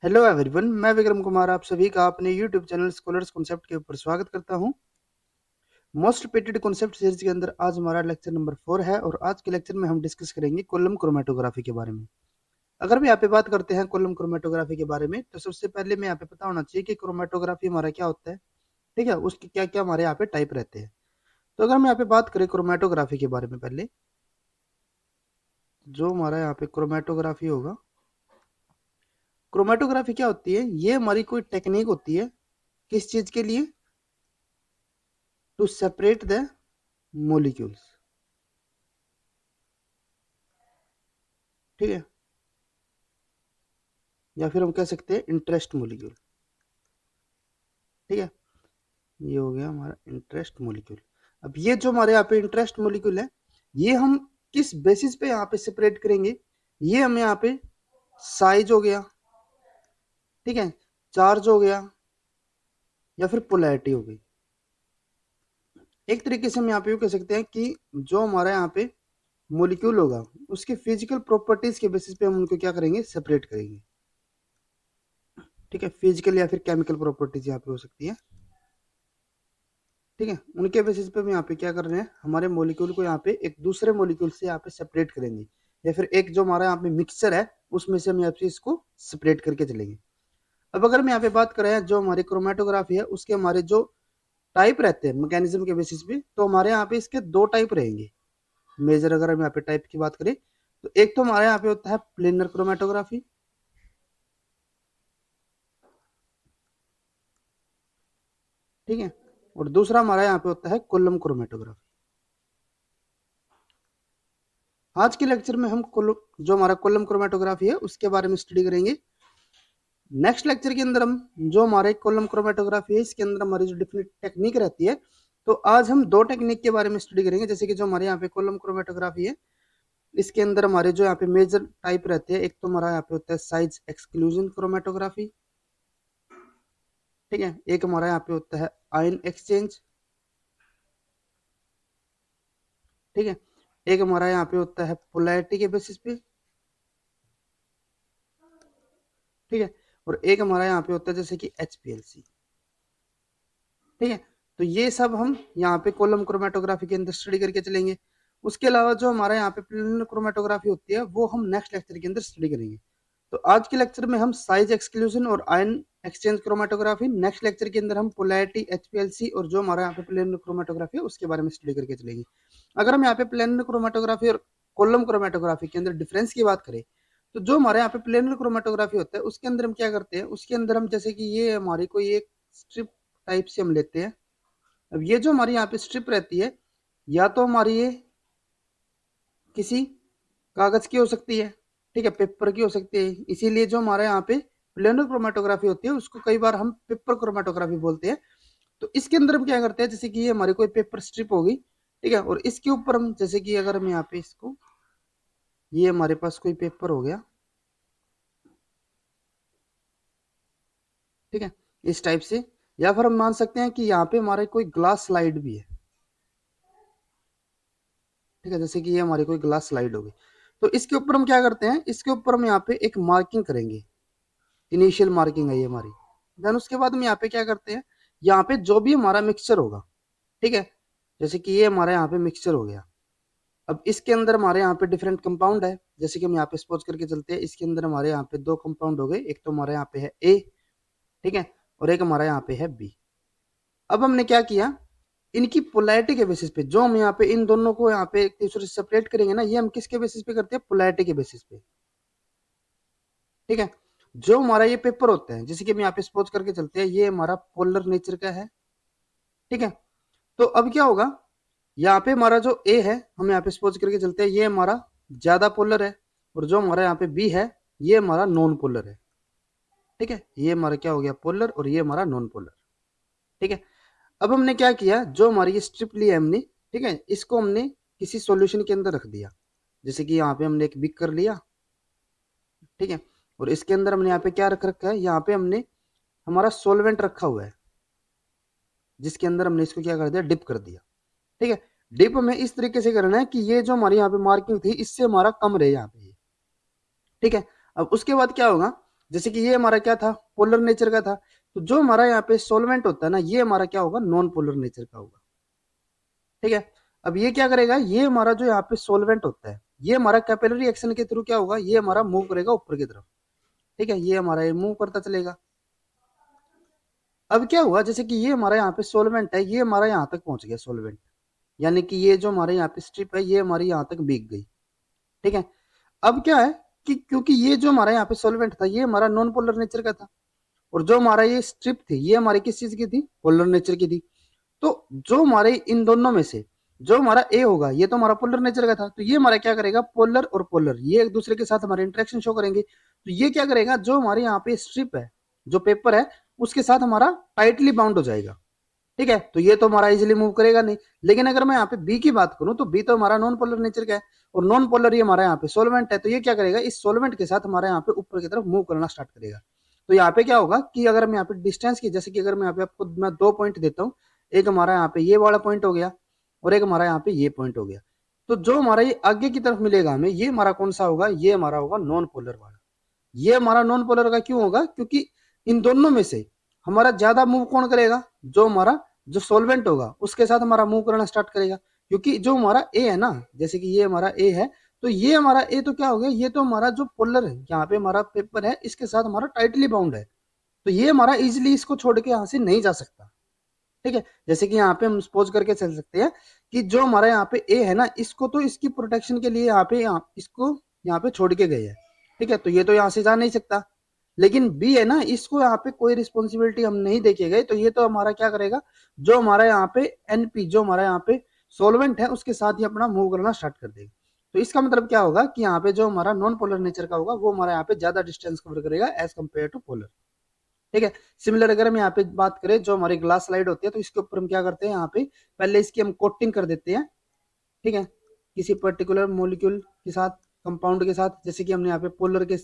Hello everyone, मैं विक्रम कुमार आप सभी का अपने यूट्यूब चैनल स्कॉलर्स कॉन्सेप्ट के ऊपर स्वागत करता हूं। मोस्ट रिपीटेड कॉन्सेप्ट सीरीज के अंदर आज हमारा लेक्चर नंबर 4 है और आज के लेक्चर में हम डिस्कस करेंगे कॉलम क्रोमेटोग्राफी के बारे में। अगर भी यहाँ पे बात करते हैं कॉलम क्रोमेटोग्राफी के बारे में तो सबसे पहले में यहाँ पे पता होना चाहिए कि क्रोमेटोग्राफी हमारा क्या होता है। ठीक है, उसके क्या क्या हमारे यहाँ पे टाइप रहते हैं। तो अगर हम यहाँ पे बात करें क्रोमेटोग्राफी के बारे में, पहले जो हमारा यहाँ पे क्रोमेटोग्राफी होगा, क्रोमेटोग्राफी क्या होती है, ये हमारी कोई टेक्निक होती है किस चीज के लिए, टू सेपरेट द मोलिक्यूल्स। ठीक है, या फिर हम कह सकते हैं इंटरेस्ट मोलिक्यूल। ठीक है, ये हो गया हमारा इंटरेस्ट मोलिक्यूल। अब ये जो हमारे यहाँ पे इंटरेस्ट मोलिक्यूल है, ये हम किस बेसिस पे यहाँ पे सेपरेट करेंगे, ये हमें यहाँ पे साइज हो गया, ठीक है, चार्ज हो गया, या फिर पोलैरिटी हो गई। एक तरीके से हम यहाँ पे कह सकते हैं कि जो हमारा यहाँ पे मोलिक्यूल होगा उसके फिजिकल प्रॉपर्टीज के बेसिस पे हम उनको क्या करेंगे, सेपरेट करेंगे। ठीक है, फिजिकल या फिर केमिकल प्रॉपर्टीज यहाँ पे हो सकती है। ठीक है, उनके बेसिस पे हम यहाँ पे क्या कर रहे हैं, हमारे मॉलिक्यूल को यहाँ पे एक दूसरे मॉलिक्यूल से यहाँ पे सेपरेट करेंगे, या फिर एक जो हमारा यहाँ पे मिक्सचर है उसमें से हम यहाँ पे इसको सेपरेट करके चलेंगे। अब अगर हम यहाँ पे बात करें जो हमारी क्रोमेटोग्राफी है उसके हमारे जो टाइप रहते हैं मैकेनिज्म के बेसिस पे, तो हमारे यहाँ पे इसके दो टाइप रहेंगे मेजर। अगर हम यहाँ पे टाइप की बात करें तो एक तो हमारे यहाँ पे होता है प्लेनर क्रोमेटोग्राफी। ठीक है, और दूसरा हमारा यहाँ पे होता है कॉलम क्रोमेटोग्राफी। आज के लेक्चर में हम जो हमारा कॉलम क्रोमेटोग्राफी है उसके बारे में स्टडी करेंगे। नेक्स्ट लेक्चर के अंदर हम जो हमारे कॉलम क्रोमेटोग्राफी है इसके अंदर हमारी जो डिफरेंट टेक्निक रहती है, तो आज हम दो टेक्निक के बारे में स्टडी करेंगे। जैसे कि जो हमारे यहाँ पे कॉलम क्रोमेटोग्राफी है इसके अंदर हमारे जो यहाँ पे मेजर टाइप रहते हैं, एक तो हमारा यहाँ पे होता है साइज एक्सक्लूजन क्रोमेटोग्राफी। ठीक है, एक हमारा यहाँ पे होता है आयन एक्सचेंज। ठीक है, एक हमारा यहाँ पे होता है पोलैरिटी के बेसिस पे। ठीक है, और एक हमारा यहाँ पे होता है जैसे कि HPLC। ठीक है, तो ये सब हम यहाँ पे कॉलम क्रोमेटोग्राफी के अंदर स्टडी करके चलेंगे। उसके अलावा जो हमारा यहाँ पे प्लेनर क्रोमेटोग्राफी होती है वो हम नेक्स्ट लेक्चर के अंदर स्टडी करेंगे। तो आज के लेक्चर में हम साइज एक्सक्लूजन और ion exchange chromatography, next lecture के अंदर हम पोलैरिटी HPLC और जो हमारा यहाँ पे प्लेनर क्रोमेटोग्राफी है उसके बारे में स्टडी करके चलेंगे। अगर हम यहाँ पे प्लेनर क्रोमेटोग्राफी और कॉलम क्रोमेटोग्राफी के अंदर डिफरेंस की बात करें, तो जो हमारे यहाँ पे प्लेनर क्रोमेटोग्राफी होता है उसके अंदर हम क्या करते हैं, उसके अंदर हम जैसे कि ये हमारी कोई एक स्ट्रिप टाइप से हम लेते हैं। अब ये जो हमारी यहाँ पे स्ट्रिप रहती है, या तो हमारी ये किसी कागज की हो सकती है, ठीक है, पेपर की हो सकती है। इसीलिए जो हमारे यहाँ पे प्लेनर क्रोमेटोग्राफी होती है उसको कई बार हम पेपर क्रोमेटोग्राफी बोलते हैं। तो इसके अंदर हम क्या करते हैं, जैसे कि ये हमारी कोई पेपर स्ट्रिप होगी, ठीक है, और इसके ऊपर हम जैसे कि अगर हम यहाँ पे इसको, ये हमारे पास कोई पेपर हो गया, ठीक है, इस टाइप से, या फिर हम मान सकते हैं कि यहाँ पे हमारे कोई ग्लास स्लाइड भी है। ठीक है, जैसे कि ये हमारी कोई ग्लास स्लाइड होगी, तो इसके ऊपर हम क्या करते हैं, इसके ऊपर हम यहाँ पे एक मार्किंग करेंगे, इनिशियल मार्किंग है ये हमारी। देन उसके बाद हम यहाँ पे क्या करते हैं, यहाँ पे जो भी हमारा मिक्सचर होगा, ठीक है, जैसे कि ये हमारा यहाँ पे मिक्सचर हो गया। अब इसके अंदर हमारे यहाँ पे डिफरेंट कंपाउंड है, जैसे कि हम यहाँ पे सपोज करके चलते हैं, इसके अंदर हमारे यहाँ पे दो कंपाउंड हो गए, एक तो हमारे यहाँ पे है A, ठीक है, और एक हमारा यहाँ पे है B। अब हमने क्या किया, इनकी पोलैरिटी के बेसिस पे जो हम यहाँ पे इन दोनों को यहाँ पे एक दूसरे से सेपरेट करेंगे ना, ये हम किसके बेसिस पे करते हैं, पोलैरिटी के बेसिस पे। ठीक है, जो हमारा ये पेपर होता है, जैसे कि हम यहाँ पे सपोज करके चलते हैं, ये हमारा पोलर नेचर का है। ठीक है, तो अब क्या होगा, यहाँ पे हमारा जो ए है, हम यहाँ पे सपोज करके चलते हैं, ये हमारा ज्यादा पोलर है, और जो हमारा यहाँ पे बी है ये हमारा नॉन पोलर है। ठीक है, ये हमारा क्या हो गया, पोलर, और ये हमारा नॉन पोलर। ठीक है, अब हमने क्या किया, जो हमारी ये स्ट्रिप ली है हमने, ठीक है, इसको हमने किसी सॉल्यूशन के अंदर रख दिया। जैसे कि यहाँ पे हमने एक बिक कर लिया, ठीक है, और इसके अंदर हमने यहाँ पे क्या रख रखा है, यहाँ पे हमने हमारा सोलवेंट रखा हुआ है, जिसके अंदर हमने इसको क्या कर दिया, डिप कर दिया। ठीक है, डिप हमें इस तरीके से करना है कि ये जो हमारी यहाँ पे मार्किंग थी इससे हमारा कम रहे यहाँ पे। ठीक है, अब उसके बाद क्या होगा, जैसे कि ये हमारा क्या था, पोलर नेचर का था। तो जो हमारा यहाँ पे सोलवेंट होता है ना, ये हमारा क्या होगा, नॉन पोलर नेचर का होगा। ठीक है। अब ये क्या करेगा, ये हमारा जो यहाँ पे सोलवेंट होता है, ये हमारा कैपिलरी एक्शन के थ्रू क्या होगा, ये हमारा मूव करेगा ऊपर की तरफ। ठीक है, ये हमारा ये मूव करता चलेगा। अब क्या हुआ, जैसे कि ये हमारा यहाँ पे सोलवेंट है, ये हमारा यहाँ तक पहुंच गया सोलवेंट, यानी कि ये जो हमारे यहाँ पे स्ट्रिप है, ये हमारी यहाँ तक भीग गई। ठीक है। अब क्या है कि क्योंकि ये जो हमारा यहाँ पे सोलवेंट था, ये हमारा नॉन पोलर नेचर का था, और जो हमारा ये स्ट्रिप थी, ये हमारी किस चीज की थी, पोलर नेचर की थी। तो जो हमारे इन दोनों में से जो हमारा ए होगा, ये तो हमारा पोलर नेचर का था, तो ये हमारा क्या करेगा, पोलर और पोलर ये एक दूसरे के साथ हमारे इंटरेक्शन शो करेंगे। तो ये क्या करेगा, जो हमारे यहाँ पे स्ट्रिप है, जो पेपर है, उसके साथ हमारा टाइटली बाउंड हो जाएगा। ठीक है, तो ये तो हमारा इजीली मूव करेगा नहीं। लेकिन अगर मैं यहाँ पे बी की बात करूं, तो बी तो हमारा नॉन पोलर नेचर का है, और नॉन पोलर ये हमारा यहाँ पे सोलवेंट है, तो ये क्या करेगा, इस सोलवेंट के साथ हमारे यहाँ पे ऊपर की तरफ मूव करना स्टार्ट करेगा। तो यहाँ पे क्या होगा कि अगर मैं यहाँ पे डिस्टेंस की, जैसे कि अगर मैं यहाँ पे आपको मैं 2 पॉइंट देता हूँ, एक हमारा यहाँ पे ये वाला पॉइंट हो गया, और एक हमारा यहाँ पे ये पॉइंट हो गया। तो जो हमारा ये आगे की तरफ मिलेगा हमें, ये हमारा कौन सा होगा, ये हमारा होगा नॉन पोलर वाला। ये हमारा नॉन पोलर का क्यों होगा, क्योंकि इन दोनों में से हमारा ज्यादा मूव कौन करेगा, जो हमारा जो सोलवेंट होगा उसके साथ हमारा मूव करना स्टार्ट करेगा। क्योंकि जो हमारा ए है ना, जैसे कि ये हमारा ए है, तो ये हमारा ए तो क्या हो गया, ये तो हमारा जो पोलर है, यहाँ पे हमारा पेपर है, इसके साथ हमारा टाइटली बाउंड है। तो ये हमारा इजिली इसको छोड़ के यहाँ से नहीं जा सकता। ठीक है, जैसे कि यहाँ पे हम सपोज करके चल सकते हैं कि जो हमारा यहाँ पे ए है ना, इसको तो इसकी प्रोटेक्शन के लिए इसको यहाँ पे छोड़ के गए हैं। ठीक है, तो ये तो यहाँ से जा नहीं सकता। लेकिन बी है ना, इसको यहाँ पे कोई रिस्पॉन्सिबिलिटी हम नहीं देखे गए, तो ये तो हमारा क्या करेगा, जो हमारा यहाँ पे एनपी, जो हमारा यहाँ पे सोलवेंट है, उसके साथ ही अपना मूव करना स्टार्ट कर देगा। तो इसका मतलब क्या होगा कि यहाँ पे जो हमारा नॉन पोलर नेचर का होगा, वो हमारा यहाँ पे ज्यादा डिस्टेंस कवर करेगा एज कम्पेयर टू पोलर। ठीक है। सिमिलर अगर हम यहाँ पे बात करें, जो हमारी ग्लास स्लाइड होती है, तो इसके ऊपर हम क्या करते हैं, यहाँ पे पहले इसकी हम कोटिंग कर देते हैं। ठीक है, किसी पर्टिकुलर मोलिक्यूल के साथ, कंपाउंड के साथ, जैसे कि हमने यहाँ पे पोलर के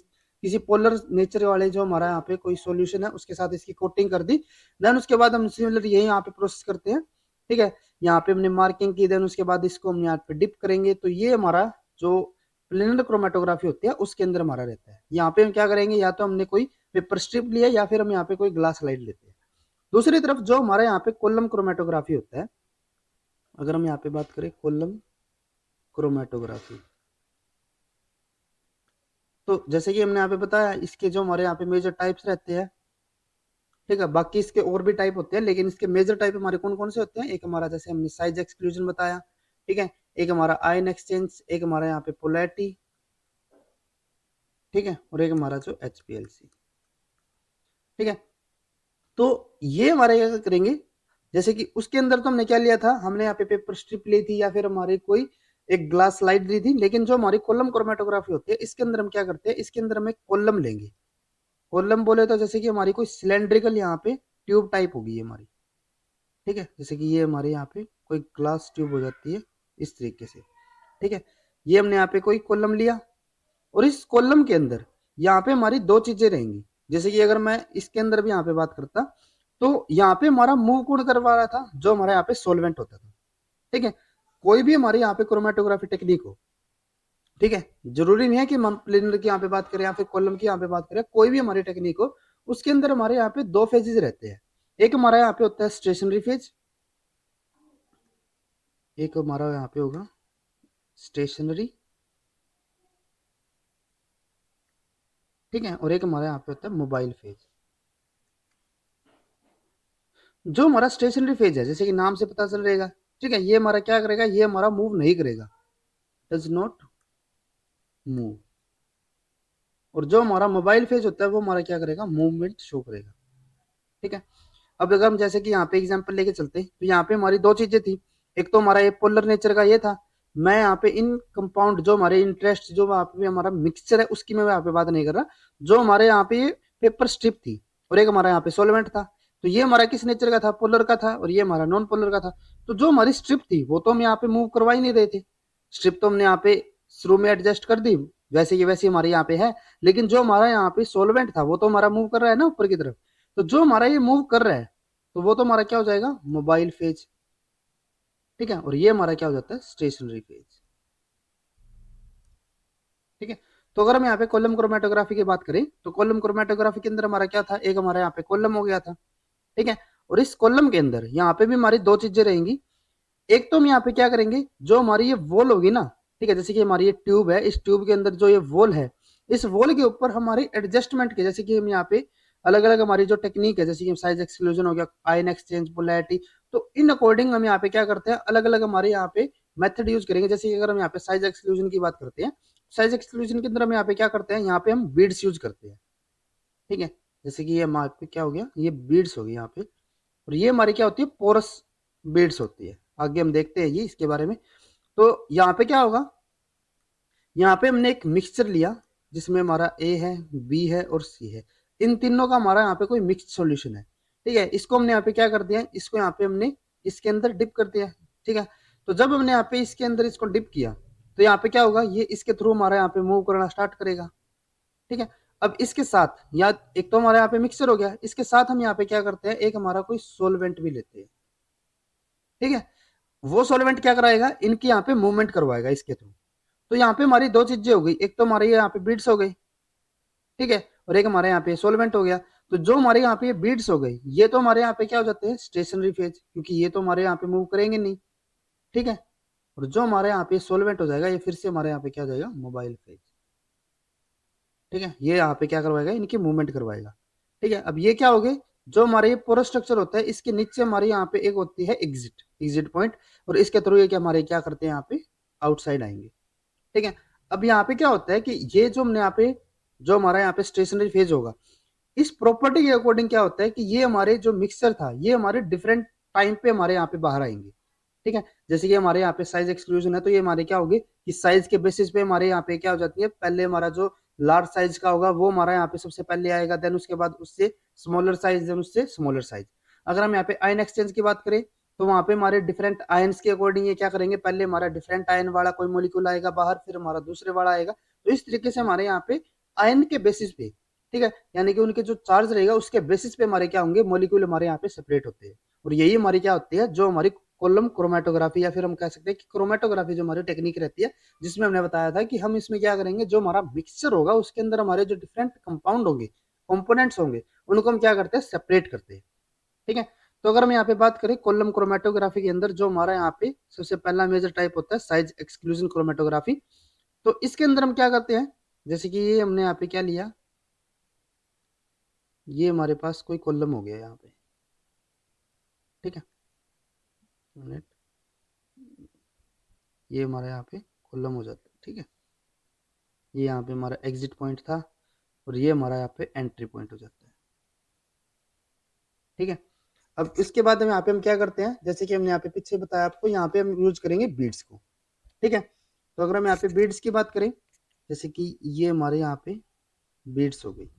किसी पोलर नेचर वाले जो हमारा यहाँ पे कोई सॉल्यूशन है, उसके साथ इसकी कोटिंग कर दी। देन उसके बाद हम सिमिलर यही यहाँ पे प्रोसेस करते हैं। ठीक है, यहाँ पे हमने मार्किंग की, देन उसके बाद इसको हम यहाँ पे डिप करेंगे, तो ये हमारा जो प्लेनर क्रोमेटोग्राफी होती है, उसके अंदर हमारा रहता है। यहाँ पे हम क्या करेंगे, या तो हमने कोई पेपर स्ट्रिप लिया, या फिर हम यहाँ पे कोई ग्लास स्लाइड लेते हैं। दूसरी तरफ जो हमारे यहाँ पे कॉलम क्रोमेटोग्राफी होता है, अगर हम यहाँ पे बात करें कॉलम क्रोमेटोग्राफी, तो जैसे कि हमने यहाँ पे बताया, इसके जो हमारे यहाँ पे मेजर टाइप्स रहते हैं। ठीक है, बाकी इसके और भी टाइप होते हैं, लेकिन इसके मेजर टाइप हमारे कौन कौन से होते हैं, एक हमारा जैसे हमने साइज एक्सक्लूजन बताया। ठीक है, एक हमारा आयन एक्सचेंज, एक हमारा यहाँ पे पोलैरिटी। ठीक है, और एक हमारा जो HPLC। ठीक है, तो ये हमारे क्या करेंगे, जैसे कि उसके अंदर तो हमने क्या लिया था, हमने यहाँ पे पेपर स्ट्रिप ली थी, या फिर हमारी कोई एक ग्लास स्लाइड ली थी। लेकिन जो हमारी कॉलम क्रोमेटोग्राफी होती है, इसके अंदर हम क्या करते हैं, इसके अंदर हम एक कॉलम लेंगे। कॉलम बोले तो जैसे कि हमारी कोई सिलेंड्रिकल यहाँ पे ट्यूब टाइप होगी ये हमारी। ठीक है, जैसे कि ये हमारे यहाँ पे कोई ग्लास ट्यूब हो जाती है इस तरीके से। ठीक है, ये हमने यहाँ पे कोई कॉलम लिया, और इस कॉलम के अंदर यहाँ पे हमारी दो चीजें रहेंगी। जैसे कि अगर मैं इसके अंदर भी यहाँ पे बात करता, तो यहाँ पे हमारा मूव कौन करवा रहा था, जो हमारे यहाँ पे सोलवेंट होता था। ठीक है, कोई भी हमारे यहाँ पे क्रोमेटोग्राफी टेक्निक हो, ठीक है, जरूरी नहीं है कि हम प्लेनर की यहाँ पे बात करें या फिर कॉलम की यहाँ पे बात करें, कोई भी हमारी टेक्निक हो, उसके अंदर हमारे यहाँ पे दो फेजेस रहते हैं। एक हमारा यहाँ पे होता है स्टेशनरी फेज, एक हमारा यहाँ पे होगा स्टेशनरी। ठीक है, और एक हमारा यहाँ पे होता है मोबाइल फेज। जो हमारा स्टेशनरी फेज है, जैसे कि नाम से पता चल रहेगा, ठीक है, ये हमारा क्या करेगा, ये हमारा मूव नहीं करेगा, डज नॉट मूव। और जो हमारा मोबाइल फेज होता है, वो हमारा क्या करेगा, मूवमेंट शो करेगा। ठीक है, अब अगर हम जैसे कि यहाँ पे एग्जांपल लेके चलते हैं, तो यहाँ पे हमारी दो चीजें थी। एक तो हमारा ये पोलर नेचर का ये था, मैं यहाँ पे इन कंपाउंड जो हमारे इंटरेस्ट जो वहाँ पे हमारा मिक्सचर है, उसकी मैं यहाँ पे बात नहीं कर रहा। जो हमारे यहाँ पे ये पेपर स्ट्रिप थी, और एक हमारा यहाँ पे सोलवेंट था। तो ये हमारा किस नेचर का था, पोलर का था, और ये हमारा नॉन पोलर का था। तो जो हमारी स्ट्रिप थी, वो तो हम यहाँ पे मूव करवा ही नहीं रहे थे। स्ट्रिप तो हमने यहाँ पे शुरू में एडजस्ट कर दी, वैसे ये वैसे हमारे यहाँ पे है। लेकिन जो हमारा यहाँ पे सोलवेंट था, वो तो हमारा मूव कर रहा है ना ऊपर की तरफ। तो जो हमारा ये मूव कर रहा है, तो वो तो हमारा क्या हो जाएगा, मोबाइल फेज। ठीक है, और ये हमारा क्या हो जाता है, स्टेशनरी फेज। ठीक है, तो अगर हम यहाँ पे कॉलम क्रोमेटोग्राफी की बात करें तो कॉलम क्रोमेटोग्राफी के अंदर हमारा क्या था, एक हमारा यहाँ पे कॉलम हो गया था, ठीक है। और इस कॉलम के अंदर यहाँ पे भी हमारी दो चीजें रहेंगी। एक तो हम यहाँ पे क्या करेंगे, जो हमारी ये वॉल होगी ना, ठीक है, जैसे कि हमारी ये ट्यूब है, इस ट्यूब के अंदर जो ये वॉल है, इस वॉल के ऊपर हमारे एडजस्टमेंट के, जैसे कि हम यहाँ पे अलग अलग हमारी जो टेक्निक है, जैसे कि साइज एक्सक्लूजन हो गया, आयन एक्सचेंज, पोलैरिटी, तो इन अकॉर्डिंग हम यहाँ पे क्या करते हैं, अलग अलग हमारे यहाँ पे मेथड यूज करेंगे। जैसे कि अगर हम यहाँ पे साइज एक्सक्लूजन की बात करते हैं, साइज एक्सक्लूजन के अंदर हम यहाँ पे क्या करते हैं, यहाँ पे हम बीड्स यूज करते हैं, ठीक है। जैसे कि ये हमारे पे क्या हो गया, ये बीड्स हो गई यहाँ पे, और ये हमारी क्या होती है, पोरस बीड्स होती है। आगे हम देखते हैं ये इसके बारे में। तो यहाँ पे क्या होगा, यहाँ पे हमने एक मिक्सचर लिया जिसमें हमारा ए है, बी है और सी है, इन तीनों का हमारा यहाँ पे कोई मिक्स्ड सॉल्यूशन है, ठीक है। इसको हमने यहाँ पे क्या कर दिया, इसको यहाँ पे हमने इसके अंदर डिप कर दिया, ठीक है। तो जब हमने यहाँ पे इसके अंदर इसको डिप किया तो यहाँ पे क्या होगा, ये इसके थ्रू हमारा यहाँ पे मूव करना स्टार्ट करेगा, ठीक है। अब इसके साथ या एक तो हमारे यहाँ पे मिक्सचर हो गया, इसके साथ हम यहाँ पे क्या करते हैं, एक हमारा कोई सोलवेंट भी लेते हैं, ठीक है। वो सोलवेंट क्या कराएगा, इनकी यहाँ पे मूवमेंट करवाएगा इसके थ्रू। तो यहाँ पे हमारी दो चीजें हो गई, एक तो हमारे यहाँ पे बीड्स हो गई, ठीक है, और एक हमारे यहाँ पे सोलवेंट हो गया। तो जो हमारे यहाँ पे बीड्स हो गई, ये तो हमारे यहाँ पे क्या हो जाते हैं, स्टेशनरी फेज, क्योंकि ये तो हमारे यहाँ पे मूव करेंगे नहीं, ठीक है। और जो हमारे यहाँ पे सोलवेंट हो जाएगा, ये फिर से हमारे यहाँ पे क्या हो जाएगा, मोबाइल फेज, ठीक है। ये यहाँ पे क्या करवाएगा, इनकी मूवमेंट करवाएगा, ठीक है। अब ये क्या हो गए, जो हमारे ये पोरस स्ट्रक्चर होता है, इसके नीचे हमारे यहाँ पे एक होती है एग्जिट, एग्जिट पॉइंट, और इसके थ्रू ये क्या हमारे क्या करते हैं, यहाँ पे आउटसाइड आएंगे, ठीक है। अब यहाँ पे क्या होता है कि ये जो हमने यहाँ पे, जो हमारा यहाँ पे स्टेशनरी फेज होगा, इस प्रॉपर्टी के अकॉर्डिंग क्या होता है कि ये हमारे जो मिक्सचर था, ये हमारे डिफरेंट टाइम पे हमारे यहाँ पे बाहर आएंगे, ठीक है। जैसे कि हमारे यहाँ पे साइज एक्सक्लूजन है, तो ये हमारे क्या होगी कि साइज के बेसिस पे हमारे यहाँ पे क्या हो जाती है, पहले हमारा जो लार्ज साइज का होगा वो हमारा यहाँ पे सबसे पहले आएगा, देन उसके बाद उससे स्मॉलर साइज, देन उससे स्मॉलर साइज। अगर हम यहाँ पे आयन एक्सचेंज की बात करें तो वहां पे हमारे डिफरेंट आयन्स के अकॉर्डिंग ये क्या करेंगे, पहले हमारा डिफरेंट आयन वाला कोई मोलिक्यूल आएगा बाहर, फिर हमारा दूसरे वाला आएगा। तो इस तरीके से हमारे यहाँ पे आयन के बेसिस पे, ठीक है, यानी कि उनके जो चार्ज रहेगा उसके बेसिस पे हमारे क्या होंगे, मोलिक्यूल हमारे यहाँ पे सेपरेट होते हैं। और यही हमारी क्या होती है, जो हमारी कॉलम क्रोमेटोग्राफी, या फिर हम कह सकते हैं कि क्रोमेटोग्राफी जो हमारी टेक्निक रहती है, जिसमें हमने बताया था कि हम इसमें क्या करेंगे, जो हमारा मिक्सचर होगा उसके अंदर हमारे जो डिफरेंट कंपाउंड होंगे, कंपोनेंट्स होंगे, उनको हम क्या करते हैं, सेपरेट करते हैं, ठीक है। तो अगर हम यहाँ पे बात करें कॉलम क्रोमेटोग्राफी के अंदर, जो हमारा यहाँ पे सबसे पहला मेजर टाइप होता है साइज एक्सक्लूजन क्रोमेटोग्राफी। तो इसके अंदर हम क्या करते हैं, जैसे कि ये हमने यहाँ पे क्या लिया, ये हमारे पास कोई कॉलम हो गया यहाँ पे, ठीक है, मिनट, ये हमारा यहाँ पे कॉलम हो जाता है, ठीक है। ये यहाँ पे हमारा एग्जिट पॉइंट था, और ये हमारा यहाँ पे एंट्री पॉइंट हो जाता है, ठीक है। अब इसके बाद हम यहाँ पे हम क्या करते हैं, जैसे कि हमने यहाँ पे पीछे बताया आपको, यहाँ पे हम यूज करेंगे बीड्स को, ठीक है। तो अगर हम यहाँ पे बीड्स की बात करें, जैसे कि ये हमारे यहाँ पे बीड्स हो गई,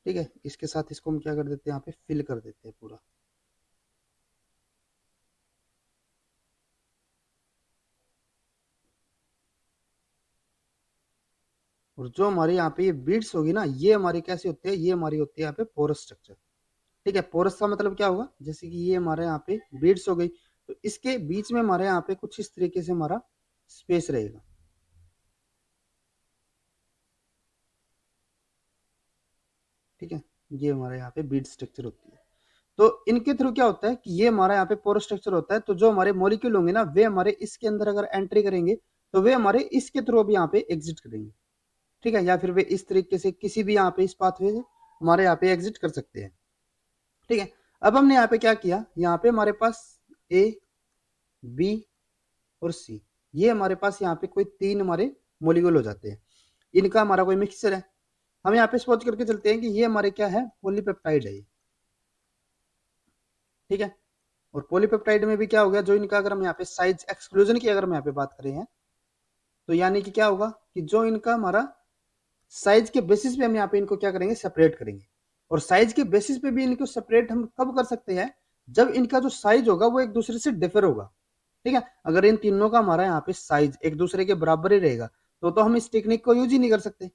ठीक है। इसके साथ इसको हम क्या कर देते हैं, यहाँ पे फिल कर देते हैं पूरा, और जो हमारे यहाँ पे ये बीड्स होगी ना, ये हमारी कैसी होती है, ये हमारी होती है यहाँ पे पोरस स्ट्रक्चर, ठीक है। पोरस का मतलब क्या होगा, जैसे कि ये हमारे यहाँ पे बीड्स हो गई, तो इसके बीच में हमारे यहाँ पे कुछ इस तरीके से हमारा स्पेस रहेगा, ठीक है। ये हमारे यहाँ पे बीड स्ट्रक्चर होती है। तो इनके थ्रू क्या होता है कि ये हमारा यहाँ पे पोरस स्ट्रक्चर होता है, तो जो हमारे मॉलिक्यूल होंगे ना, वे हमारे इसके अंदर अगर एंट्री करेंगे तो वे हमारे इसके थ्रू अभी यहाँ पे एग्जिट करेंगे, ठीक है, या फिर वे इस तरीके से किसी भी यहाँ पे इस पाथवे से हमारे यहाँ पे एग्जिट कर सकते हैं, ठीक है। अब हमने यहाँ पे क्या किया, यहाँ पे हमारे पास ए, बी और सी, ये हमारे पास यहाँ पे कोई तीन हमारे मोलिक्यूल हो जाते हैं, इनका हमारा कोई मिक्सचर है। हम यहाँ पे सोच करके चलते हैं कि ये हमारे क्या है, पॉलीपेप्टाइड है, ठीक है। और पॉलीपेप्टाइड में भी क्या हो गया, जो इनका अगर हम यहाँ पे साइज एक्सक्लूजन की अगर हम यहाँ पे बात करें हैं, तो यानी कि क्या होगा कि जो इनका हमारा साइज के बेसिस पे हम यहाँ पे इनको क्या करेंगे, सेपरेट करेंगे। और साइज के बेसिस पे भी इनको सेपरेट हम कब कर सकते हैं, जब इनका जो साइज होगा वो एक दूसरे से डिफर होगा, ठीक है। अगर इन तीनों का हमारा यहाँ पे साइज एक दूसरे के बराबर ही रहेगा तो हम इस टेक्निक को यूज ही नहीं कर सकते।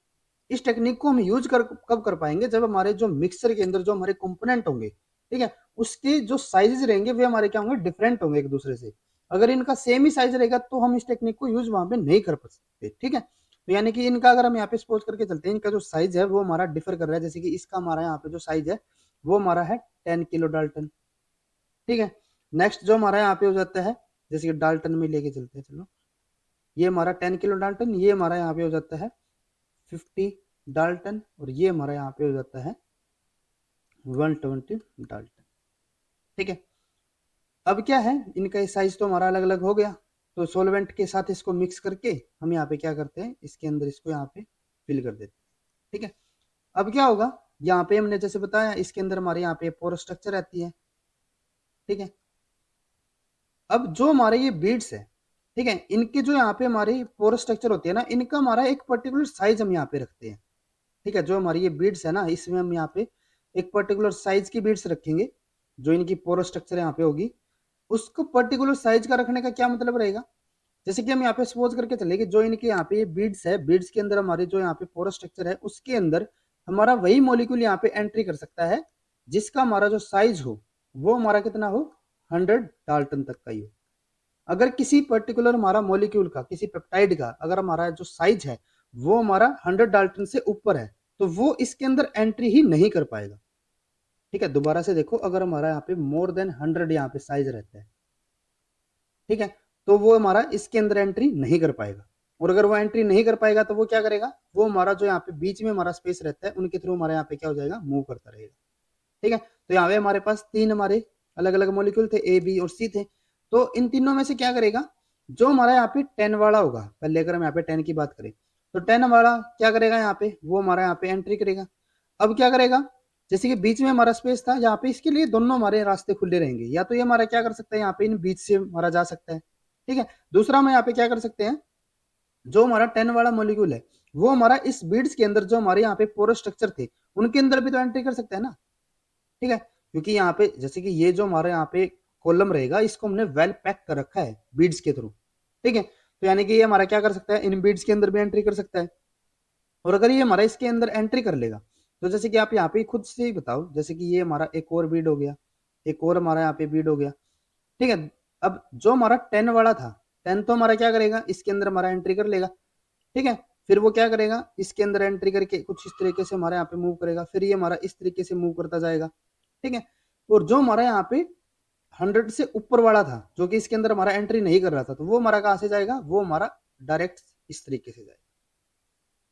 इस टेक्निक को हम यूज कब कर पाएंगे, जब हमारे जो मिक्सर के अंदर जो हमारे कंपोनेंट होंगे, ठीक है, उसके जो साइजेस रहेंगे वे हमारे क्या होंगे, डिफरेंट होंगे एक दूसरे से। अगर इनका सेम ही साइज रहेगा तो हम इस टेक्निक को यूज वहां पे नहीं कर सकते, ठीक है। तो यानी कि इनका अगर हम यहाँ पे सपोज करके चलते हैं, इनका जो साइज है वो हमारा डिफर कर रहा है, जैसे कि इसका हमारा यहाँ पे जो साइज है वो हमारा है 10 किलो डाल्टन, ठीक है। नेक्स्ट जो हमारा यहाँ पे हो जाता है, जैसे कि डाल्टन में लेके चलते हैं, चलो ये हमारा 10 किलो डाल्टन, ये हमारा यहाँ पे हो जाता है 50 डाल्टन, और ये हमारा यहाँ पे हो जाता है 120 डाल्टन, ठीक है। अब क्या है, इनका साइज तो हमारा अलग अलग हो गया, तो सोलवेंट के साथ इसको मिक्स करके हम यहाँ पे क्या करते हैं, इसके अंदर इसको यहाँ पे फिल कर देते हैं, ठीक है। अब क्या होगा, यहाँ पे हमने जैसे बताया इसके अंदर हमारे यहाँ पे पोर स्ट्रक्चर रहती है, ठीक है। अब जो हमारे ये बीड्स है, ठीक है, इनके जो यहाँ पे हमारी पोर स्ट्रक्चर होती है ना, इनका हमारा एक पर्टिकुलर साइज हम यहाँ पे रखते हैं, ठीक है। जो हमारी ये बीड्स है ना, इसमें हम यहाँ पे एक पर्टिकुलर साइज की बीड्स रखेंगे, जो इनकी पोर स्ट्रक्चर यहाँ पे होगी, उसको पर्टिकुलर साइज का रखने का क्या मतलब रहेगा, जैसे कि हम यहाँ पे सपोज करके चले कि जो इनके यहाँ पे ये बीड्स है, बीड्स के अंदर हमारे जो यहाँ पे पोरस स्ट्रक्चर है उसके अंदर हमारा वही मॉलिक्यूल यहाँ पे एंट्री कर सकता है जिसका हमारा जो साइज हो वो हमारा कितना हो, 100 डाल्टन तक का ही हो। अगर किसी पर्टिकुलर हमारा मॉलिक्यूल का, किसी पेप्टाइड का अगर हमारा जो साइज है वो हमारा 100 डाल्टन से ऊपर है, तो वो इसके अंदर एंट्री ही नहीं कर पाएगा, ठीक है। दोबारा से देखो, अगर हमारा यहाँ पे मोर देन 100 यहाँ पे साइज रहता है, ठीक है, तो वो हमारा इसके अंदर एंट्री नहीं कर पाएगा। और अगर वो एंट्री नहीं कर पाएगा तो वो क्या करेगा, वो हमारा जो यहाँ पे बीच में हमारा स्पेस रहता है उनके थ्रू हमारे यहाँ पे क्या हो जाएगा, मूव करता रहेगा, ठीक है। तो यहाँ पे हमारे पास तीन हमारे अलग अलग मॉलिक्यूल थे, ए बी और सी थे, तो इन तीनों में से क्या करेगा, जो हमारा यहाँ पे 10 वाला होगा, पहले अगर हम यहाँ पे 10 की बात करें तो 10 वाला क्या करेगा, यहाँ पे वो हमारा यहाँ पे एंट्री करेगा। अब क्या करेगा, जैसे कि बीच में हमारा स्पेस था, यहाँ पे इसके लिए दोनों हमारे रास्ते खुले रहेंगे, या तो ये हमारा क्या कर सकता है, यहाँ पे इन बीच से हमारा जा सकता है, ठीक है। दूसरा हम यहाँ पे क्या कर सकते हैं, जो हमारा 10 वाला मॉलिक्यूल है वो हमारा इस बीड्स के अंदर जो हमारे यहाँ पे पोरस स्ट्रक्चर थे उनके अंदर भी तो एंट्री कर सकता है ना, ठीक है। क्योंकि यहाँ पे जैसे कि ये जो हमारे यहाँ पे कॉलम रहेगा इसको हमने वेल पैक कर रखा है बीड्स के थ्रू, ठीक है। तो यानी कि ये हमारा क्या कर सकता है, इन बीड्स के अंदर भी एंट्री कर सकता है। और अगर ये हमारा इसके अंदर एंट्री कर लेगा, तो जैसे कि आप यहाँ पे खुद से ही बताओ, जैसे कि ये हमारा एक और बीड हो गया, एक और हमारा यहाँ पे बीड हो गया, ठीक है। अब जो हमारा 10 वाला था, 10 तो हमारा क्या करेगा, इसके अंदर हमारा एंट्री कर लेगा, ठीक है। फिर वो क्या करेगा, इसके अंदर एंट्री करके कुछ इस तरीके से हमारे यहाँ पे मूव करेगा, फिर ये हमारा इस तरीके से मूव करता जाएगा, ठीक है। और जो हमारा यहाँ पे 100 से ऊपर वाला था जो कि इसके अंदर हमारा एंट्री नहीं कर रहा था, तो वो हमारा कहाँ से जाएगा, वो हमारा डायरेक्ट इस तरीके से जाएगा,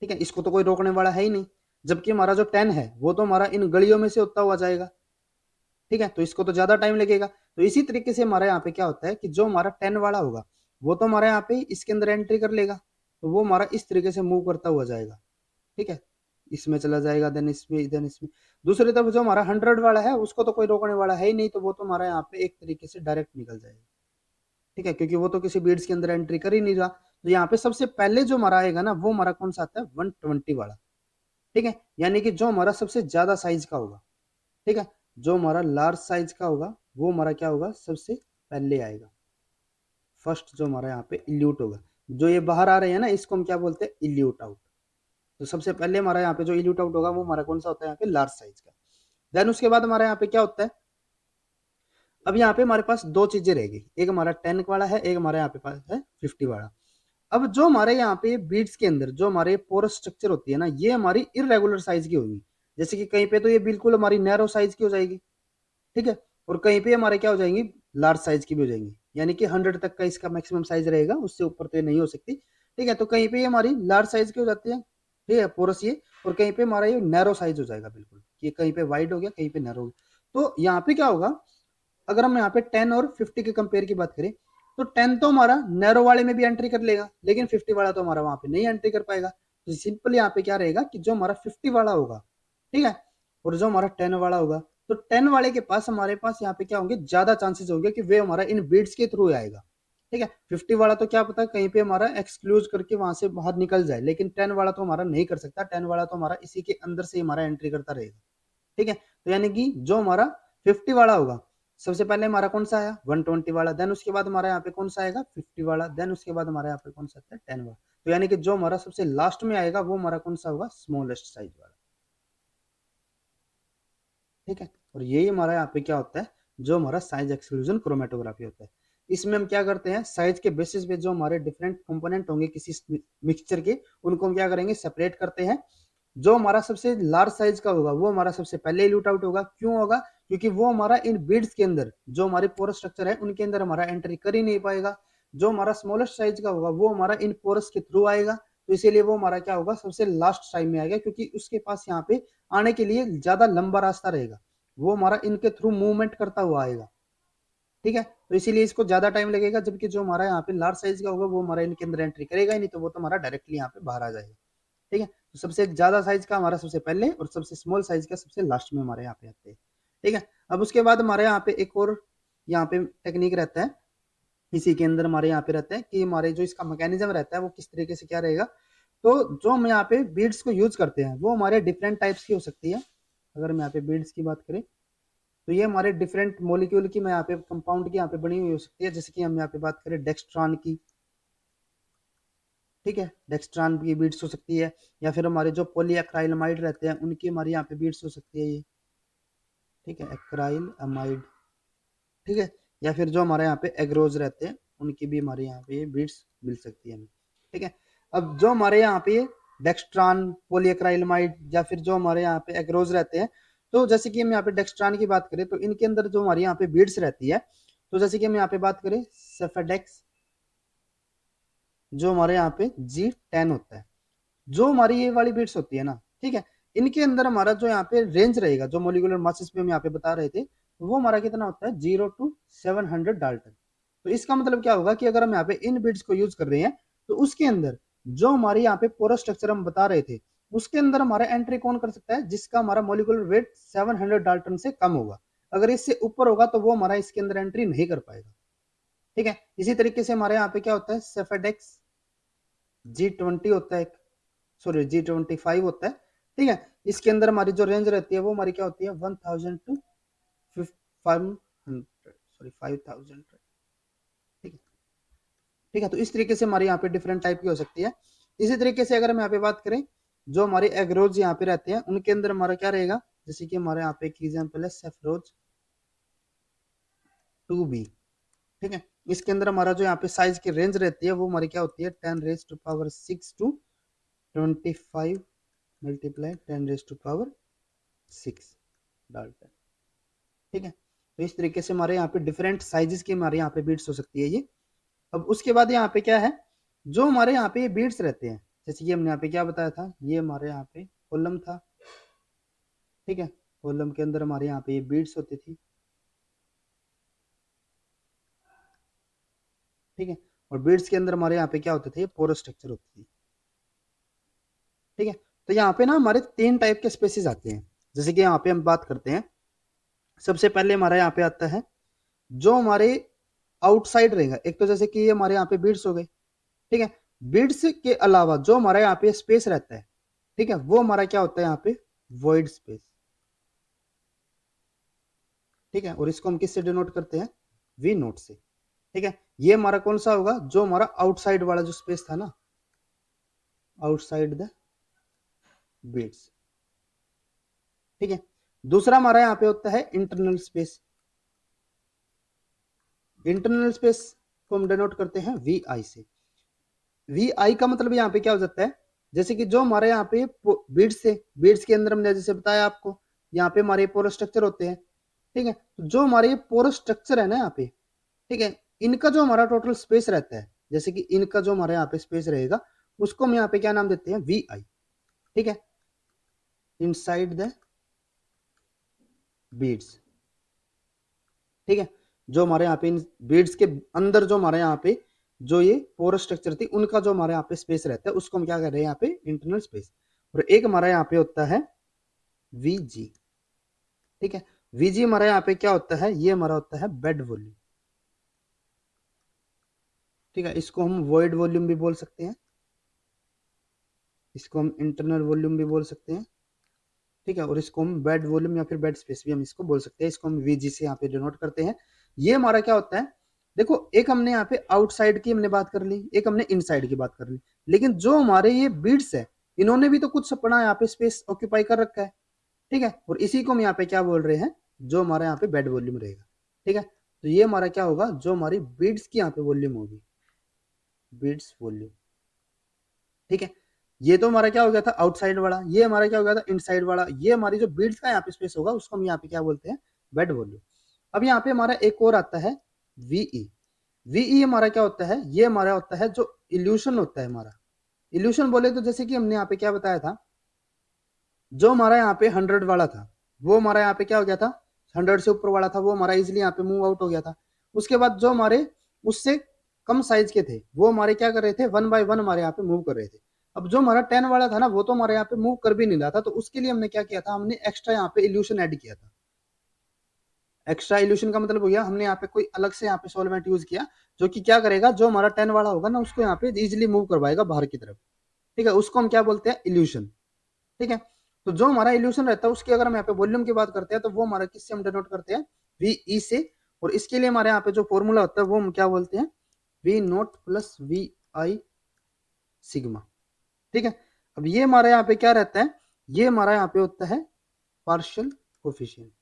ठीक है। इसको तो कोई रोकने वाला है ही नहीं, जबकि हमारा जो 10 है वो तो हमारा इन गलियों में से होता हुआ जाएगा, ठीक है। तो इसको तो ज्यादा टाइम लगेगा। तो इसी तरीके से हमारे यहाँ पे क्या होता है कि जो हमारा 10 वाला होगा वो तो हमारे यहाँ पे इसके अंदर एंट्री कर लेगा, तो वो हमारा इस तरीके से मूव करता हुआ जाएगा, ठीक है। इसमें चला जाएगा, देन इसमें, देन इसमें। दूसरी तरफ जो हमारा 100 वाला है उसको तो कोई रोकने वाला है ही नहीं, तो वो तो हमारा यहाँ पे एक तरीके से डायरेक्ट निकल जाएगा, ठीक है, क्योंकि वो तो किसी बीड्स के अंदर एंट्री कर ही नहीं रहा। तो यहाँ पे सबसे पहले जो हमारा आएगा ना वो हमारा कौन सा आता है, 120 वाला, ठीक है। यानी कि जो हमारा सबसे ज्यादा साइज का होगा, ठीक है, जो हमारा लार्ज साइज का होगा वो हमारा क्या होगा, सबसे पहले आएगा, फर्स्ट जो हमारा यहाँ पे इल्यूट होगा। जो ये बाहर आ रहे हैं ना इसको हम क्या बोलते हैं, इल्यूट आउट। तो सबसे पहले हमारा यहाँ पे जो इल्यूट आउट होगा वो हमारा कौन सा होता है, यहाँ पे लार्ज साइज का। देन उसके बाद हमारे यहाँ पे क्या होता है, अब यहाँ पे हमारे पास दो चीजें रहेगी, एक हमारा 10 वाला है, एक हमारे यहाँ पे पास है 50 वाला। अब जो हमारे यहाँ पे बीड्स के अंदर जो हमारे पोरस स्ट्रक्चर होती है ना, ये हमारी इरेगुलर साइज की होगी, जैसे कि कहीं पे तो ये बिल्कुल हमारी नैरो साइज की हो जाएगी, ठीक है। और कहीं पे हमारे क्या हो जाएंगी, लार्ज साइज की भी हो जाएंगी, यानी कि 100 तक का इसका मैक्सिमम साइज रहेगा, उससे ऊपर तो ये नहीं हो सकती, ठीक है। तो कहीं पे ये हमारी लार्ज साइज की हो जाती है, ठीक है, पोरस ये। और कहीं पे हमारा ये नैरो साइज हो जाएगा बिल्कुल, ये कहीं पे वाइड हो गया, कहीं पे नैरो हो गया। तो यहाँ पे क्या होगा, अगर हम यहाँ पे 10 और 50 के कंपेयर की बात करें, तो 10 तो हमारा नैरो वाले में भी एंट्री कर लेगा, लेकिन 50 वाला तो हमारा वहां पे नहीं एंट्री कर पाएगा। तो सिंपल यहाँ पे क्या रहेगा कि जो हमारा 50 वाला होगा, ठीक है, और जो हमारा 10 वाला होगा, तो 10 वाले के पास हमारे पास यहाँ पे क्या होंगे, ज्यादा चांसेस होंगे कि वे हमारा इन बीड्स के थ्रू आएगा, ठीक है। 50 वाला तो क्या पता कहीं पे हमारा एक्सक्लूज करके वहां से बाहर निकल जाए, लेकिन 10 वाला तो हमारा नहीं कर सकता, 10 वाला तो हमारा इसी के अंदर से हमारा एंट्री करता रहेगा, ठीक है। तो यानी कि जो हमारा 50 वाला होगा, सबसे पहले हमारा कौन सा आया, 120 वाला, देन उसके बाद हमारा यहाँ पे कौन सा आएगा, 50 वाला, देन उसके बाद हमारे यहाँ पे कौन सा आता है, 10 वाला। तो यानी कि जो हमारा सबसे लास्ट में आएगा वो हमारा कौन सा होगा, स्मॉलेस्ट साइज वाला, ठीक है। और यही हमारा यहाँ पे क्या होता है, जो हमारा साइज एक्सक्लूजन क्रोमेटोग्राफी होता है। इसमें हम क्या करते हैं, साइज के बेसिस पे जो हमारे डिफरेंट कंपोनेंट होंगे किसी मिक्सचर के, उनको हम क्या करेंगे, सेपरेट करते हैं। जो हमारा सबसे लार्ज साइज का होगा वो हमारा सबसे पहले लूट आउट होगा। क्यों होगा? क्योंकि वो हमारा इन बीड्स के अंदर, जो हमारे पोरस स्ट्रक्चर है उनके अंदर हमारा एंट्री कर ही नहीं पाएगा। जो हमारा स्मॉलेस्ट साइज का होगा वो हमारा इन पोरस के थ्रू आएगा, तो इसीलिए वो हमारा क्या होगा, सबसे लास्ट टाइम में आएगा, क्योंकि उसके पास यहाँ पे आने के लिए ज्यादा लंबा रास्ता रहेगा, वो हमारा इनके थ्रू मूवमेंट करता हुआ आएगा। ठीक है, तो इसीलिए इसको ज्यादा टाइम लगेगा, जबकि जो हमारा यहाँ पे लार्ज साइज का होगा वो हमारा इनके अंदर एंट्री करेगा ही नहीं, तो वो तो हमारा डायरेक्टली यहाँ पे बाहर आ जाएगा। ठीक है, तो सबसे ज्यादा साइज का हमारा सबसे पहले और सबसे स्मॉल साइज का सबसे लास्ट में हमारे यहाँ पे आते हैं। ठीक है, अब उसके बाद हमारे यहाँ पे एक और यहाँ पे टेक्निक रहता है, इसी के अंदर हमारे यहाँ पे रहता है कि हमारे जो इसका मैकेनिज्म रहता है वो किस तरीके से क्या रहेगा। तो जो हम यहाँ पे बीड्स को यूज करते हैं वो हमारे डिफरेंट टाइप्स की हो सकती है। अगर हम यहाँ पे बीड्स की बात करें तो ये हमारे डिफरेंट मॉलिक्यूल की, मैं यहाँ पे कंपाउंड की यहाँ पे बनी हुई हो सकती है। जैसे कि हम यहाँ पे बात करें डेक्स्ट्रॉन की, ठीक है, डेक्स्ट्रॉन की बीड्स हो सकती है, या फिर हमारे जो पॉलीएक्राइलमाइड रहते हैं उनकी हमारी यहाँ पे बीड्स हो सकती है ये। ठीक है, एक्राइल अमाइड, ठीक है, या फिर जो हमारे यहाँ पे एग्रोज रहते हैं उनकी भी हमारे यहाँ पे बीड्स मिल सकती है हमें। ठीक है, अब जो हमारे यहाँ पे डेक्स्ट्रॉन, पॉलीएक्राइलमाइड या फिर जो हमारे यहाँ पे एग्रोज रहते हैं, तो जैसे कि हम यहाँ पे डेक्स्ट्रॉन की बात करें तो इनके अंदर जो हमारे यहाँ पे बीड्स रहती है, तो जैसे कि हम यहाँ पे बात करें सेफेडेक्स, जो हमारे यहाँ पे G10 होता है, जो हमारी ये वाली बीट्स होती है ना, ठीक है, इनके अंदर हमारा जो यहाँ पे रेंज रहेगा, जो मोलिकुलर मासेस पे हम यहाँ पे बता रहे थे, वो हमारा कितना होता है 0 to 700 डाल्टन। तो इसका मतलब क्या होगा कि अगर हम यहाँ पे इन बीट्स को यूज कर रहे हैं तो उसके अंदर जो हमारे यहाँ पे पोरस स्ट्रक्चर हम बता रहे थे उसके अंदर हमारा एंट्री कौन कर सकता है, जिसका हमारा मोलिकुलर वेट 700 डाल्टन से कम होगा। अगर इससे ऊपर होगा तो वो हमारा इसके अंदर एंट्री नहीं कर पाएगा। ठीक है, इसी तरीके से हमारे यहाँ पे क्या होता है, सेफेडेक्स G20 होता है, सॉरी G25 होता है। ठीक है, इसके अंदर हमारी जो रेंज रहती है वो हमारी क्या होती है 1000 to 500, सॉरी 5000। ठीक है, ठीक है, तो इस तरीके से हमारे यहाँ पे डिफरेंट टाइप की हो सकती है। इसी तरीके से अगर हम यहाँ पे बात करें, जो हमारे एग्रोज यहाँ पे रहते हैं उनके अंदर हमारा क्या रहेगा, जैसे कि हमारे यहाँ पे एक एग्जाम्पल है सेफ्रोज 2B। ठीक है, इसके अंदर हमारा जो यहाँ पे साइज की रेंज रहती है वो हमारी क्या होती है 10⁻⁶ to 25 मल्टीप्लाई 10⁻⁶ डाल्टन। ठीक है, तो इस तरीके से हमारे यहाँ पे डिफरेंट साइजेस की हमारे यहाँ पे बीड्स हो सकती है ये। अब उसके बाद यहाँ पे क्या है, जो हमारे यहाँ पे ये बीड्स रहते हैं, जैसे कि हमने यहाँ पे क्या बताया था, ये हमारे यहाँ पे कॉलम था। ठीक है, कॉलम के अंदर हमारे यहाँ पे ये बीड्स होती थी। ठीक है, और बीड्स के अंदर हमारे यहाँ पे क्या होते थे, पोरस स्ट्रक्चर होती थी। ठीक है, तो यहाँ पे ना हमारे 3 टाइप के स्पेसिस आते हैं। जैसे कि यहाँ पे हम बात करते हैं, सबसे पहले हमारा यहाँ पे आता है जो हमारे आउटसाइड रहेगा। एक तो जैसे कि ये हमारे यहाँ पे बीड्स हो गए, ठीक है, बीड्स के अलावा जो हमारे यहाँ पे स्पेस रहता है, ठीक है, वो हमारा क्या होता है यहाँ पे वॉइड स्पेस। ठीक है, और इसको हम किससे डिनोट करते हैं, वी नोट से। ठीक है, ये हमारा कौन सा होगा, जो हमारा आउटसाइड वाला जो स्पेस था ना, आउटसाइड द बीड्स। ठीक है, दूसरा हमारा यहाँ पे होता है इंटरनल स्पेस। इंटरनल स्पेस को हम डिनोट करते हैं वी आई से। वी आई का मतलब यहाँ पे क्या हो जाता है, जैसे कि जो हमारे यहाँ पे बीड्स थे, बीड्स के अंदर हमने जैसे बताया आपको, यहाँ पे हमारे पोरस स्ट्रक्चर होते हैं। ठीक है, तो जो हमारे पोरस स्ट्रक्चर है ना यहाँ पे, ठीक है, इनका जो हमारा टोटल स्पेस रहता है, जैसे कि इनका जो हमारे यहाँ पे स्पेस रहेगा उसको हम यहाँ पे क्या नाम देते हैं, वी आई। ठीक है, इनसाइड द बीड्स। ठीक है, जो हमारे यहाँ पे बीड्स के अंदर जो हमारे यहाँ पे जो ये पोरस स्ट्रक्चर थी उनका जो हमारे यहाँ पे स्पेस रहता है उसको हम क्या कर रहे हैं यहाँ पे इंटरनल स्पेस। और एक हमारा यहाँ पे होता है वीजी। ठीक है, वीजी हमारा यहाँ पे क्या होता है, ये हमारा होता है बेड वॉल्यूम। ठीक है, इसको हम वॉइड वॉल्यूम भी बोल सकते हैं, इसको हम इंटरनल वॉल्यूम भी बोल सकते हैं। ठीक है, और इसको हम बेड वॉल्यूम या फिर बेड स्पेस भी हम इसको बोल सकते हैं। इसको हम वीजी से यहाँ पे डिनोट करते हैं। ये हमारा क्या होता है, देखो एक हमने यहाँ पे आउटसाइड की हमने बात कर ली, एक हमने इनसाइड की बात कर ली, लेकिन जो हमारे ये बीड्स है इन्होंने भी तो कुछ अपना यहाँ पे स्पेस ऑक्यूपाई कर रखा है। ठीक है, और इसी को हम यहाँ पे क्या बोल रहे हैं, जो हमारा यहाँ पे बेड वॉल्यूम रहेगा। ठीक है, तो ये हमारा क्या होगा, जो हमारी बीड्स की यहाँ पे वॉल्यूम होगी, बीड्स वॉल्यूम। ठीक है, ये तो हमारा क्या हो गया था आउटसाइड वाला, ये हमारा क्या हो गया था इनसाइड वाला। ये हमारी जो बीड्स का यहाँ पे स्पेस होगा उसको हम यहाँ पे क्या बोलते हैं, बेड वॉल्यूम। अब यहाँ पे हमारा एक और आता है वीई। वीई हमारा क्या होता है, ये हमारा होता है जो इल्यूशन होता है हमारा। इल्यूशन बोले तो जैसे कि हमने यहाँ पे क्या बताया था, जो हमारा यहाँ पे 100 वाला था वो हमारा यहाँ पे क्या हो गया था, 100 से ऊपर वाला था वो हमारा इजिली यहाँ पे मूव आउट हो गया था। उसके बाद जो हमारे उससे कम साइज के थे वो हमारे क्या कर रहे थे, 1 बाय 1 हमारे यहाँ पे मूव कर रहे थे। अब जो हमारा 10 वाला था ना वो तो हमारे यहाँ पे मूव कर भी नहीं रहा था, तो उसके लिए हमने क्या किया था, हमने एक्स्ट्रा यहाँ पे इल्यूशन ऐड किया था। एक्स्ट्रा इल्यूशन का मतलब हो गया हमने यहाँ पे कोई अलग से यहाँ पे सॉल्वेंट यूज किया, जो कि क्या करेगा, जो हमारा 10 वाला होगा ना उसको यहाँ पे इजिली मूव करवाएगा बाहर की तरफ। ठीक है, उसको हम क्या बोलते हैं, इल्यूशन। ठीक है, तो जो हमारा इल्यूशन रहता है उसकी अगर हम यहाँ पे वॉल्यूम की बात करते हैं तो वो हमारा किससे हम डिनोट करते हैं, वी से। और इसके लिए हमारे यहाँ पे जो फॉर्मूला होता है वो हम क्या बोलते हैं, we note plus we I sigma. ठीक है, अब ये हमारे यहाँ पे क्या रहता है, ये हमारा यहाँ पे होता है पार्शियल कोफिशिएंट,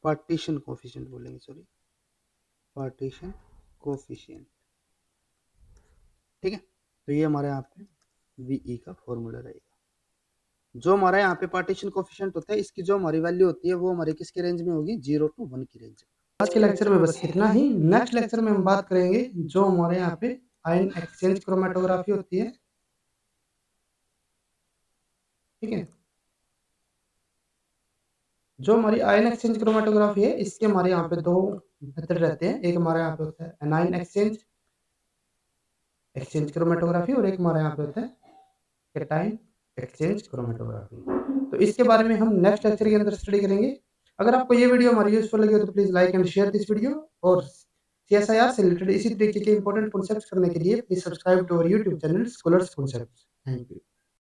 पार्टीशन कोफिशिएंट बोलेंगे, सॉरी, पार्टीशन कोफिशिएंट। ठीक है, तो ये हमारे यहाँ पे वी का फॉर्मूला रहेगा। जो हमारा यहाँ पे पार्टीशन कोफिशिएंट होता है इसकी जो हमारी वैल्यू होती है वो हमारी किसके रेंज में होगी, 0 to 1 की रेंज। आज के लेक्चर में बस इतना ही। नेक्स्ट लेक्चर में हम बात करेंगे जो हमारे यहाँ पे आयन एक्सचेंज क्रोमेटोग्राफी होती है। ठीक है, जो हमारी आयन एक्सचेंज क्रोमेटोग्राफी है इसके हमारे यहाँ पे दो मेथड रहते हैं। एक हमारे यहाँ पे होता है एनायन एक्सचेंज एक्सचेंज क्रोमेटोग्राफी और एक हमारे यहाँ पे होता है कैटायन एक्सचेंज क्रोमेटोग्राफी। तो इसके बारे में हम नेक्स्ट लेक्चर के अंदर स्टडी करेंगे। अगर आपको ये वीडियो हमारी यूजफुल लगी हो तो please like and share this video, और सीएसआईआर से रिलेटेड इसी तरीके के इंपॉर्टेंट कॉन्सेप्ट्स करने के लिए please subscribe to our YouTube channel Scholars Concepts. Thank you.